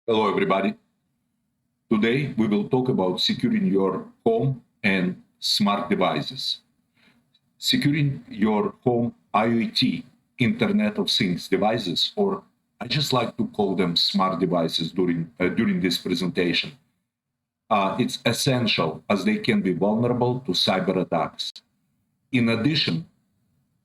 Hello, everybody. Today, we will talk about securing your home and smart devices. Securing your home IoT, Internet of Things devices, or I just like to call them smart devices during this presentation. It's essential as they can be vulnerable to cyber attacks. In addition,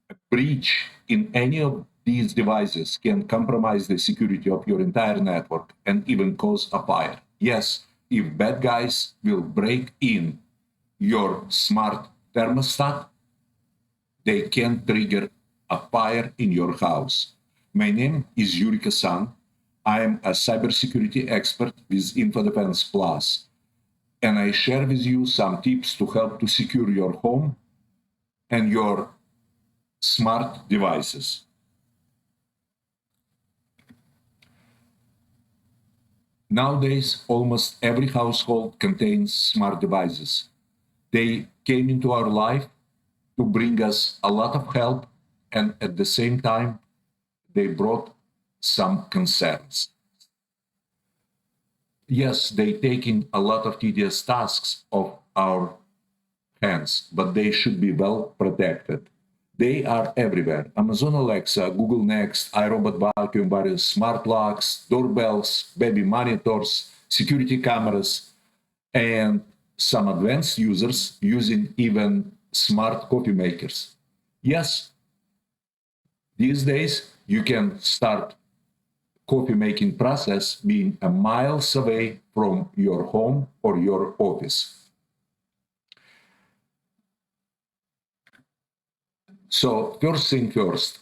a breach in any of these devices can compromise the security of your entire network and even cause a fire. Yes, if bad guys will break in your smart thermostat, they can trigger a fire in your house. My name is 𝐦𝐤𝐤𝐿 San. I am a cybersecurity expert with InfoDefense Plus, and I share with you some tips to help to secure your home and your smart devices. Nowadays, almost every household contains smart devices. They came into our life to bring us a lot of help, and at the same time, they brought some concerns. Yes, they taking a lot of tedious tasks off our hands, but they should be well protected. They are everywhere. Amazon Alexa, Google Next, iRobot vacuum barriers, smart locks, doorbells, baby monitors, security cameras, and some advanced users using even smart coffee makers. Yes, these days you can start coffee making process being a miles away from your home or your office. So first thing first,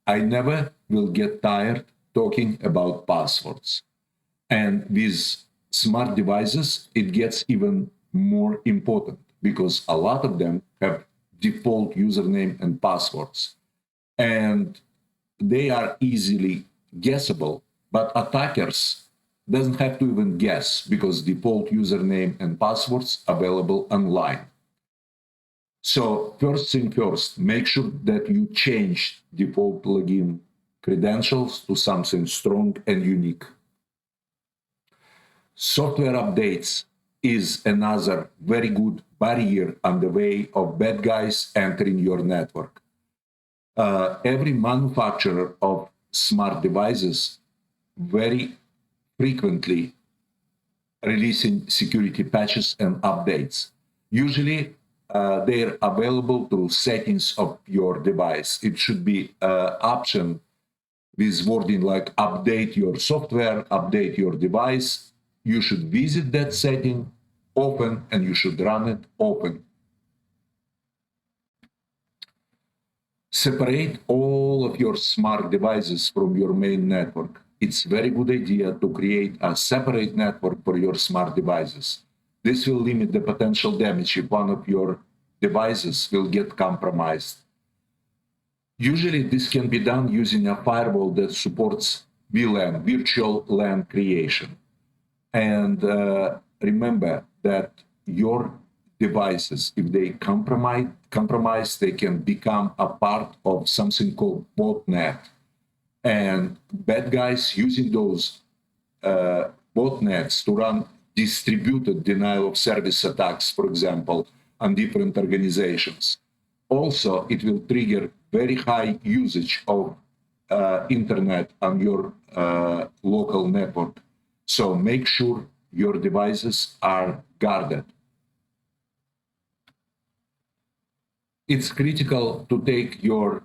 I never will get tired talking about passwords. And with smart devices, it gets even more important because a lot of them have default username and passwords. And they are easily guessable, but attackers doesn't have to even guess because default username and passwords available online. So first thing first, make sure that you change default login credentials to something strong and unique. Software updates is another very good barrier on the way of bad guys entering your network. Every manufacturer of smart devices very frequently releasing security patches and updates. Usually, they're available through settings of your device. It should be an option with wording like update your software, update your device. You should visit that setting often and you should run it often. Separate all of your smart devices from your main network. It's a very good idea to create a separate network for your smart devices. This will limit the potential damage if one of your devices will get compromised. Usually, this can be done using a firewall that supports VLAN, virtual LAN creation. And remember that your devices, if they compromise, they can become a part of something called botnet. And bad guys using those botnets to run distributed denial of service attacks, for example, on different organizations. Also, it will trigger very high usage of internet on your local network. So make sure your devices are guarded. It's critical to take your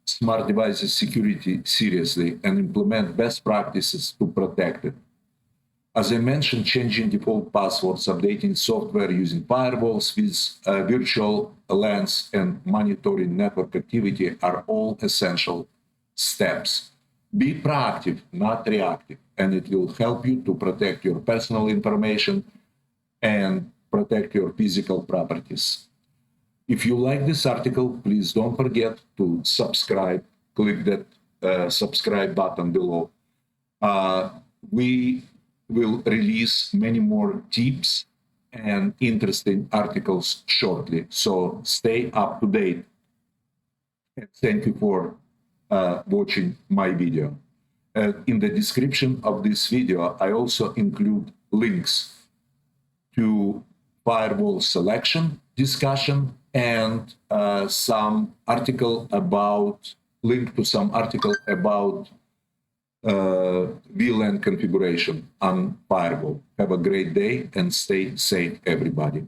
smart devices security seriously and implement best practices to protect it. As I mentioned, changing default passwords, updating software using firewalls with virtual LANs, and monitoring network activity are all essential steps. Be proactive, not reactive, and it will help you to protect your personal information and protect your physical properties. If you like this article, please don't forget to subscribe. Click that subscribe button below. We will release many more tips and interesting articles shortly. So stay up to date. And thank you for watching my video. in the description of this video, I also include links to firewall selection discussion and some article about, link to some article about VLAN configuration on firewall. Have a great day and stay safe, everybody.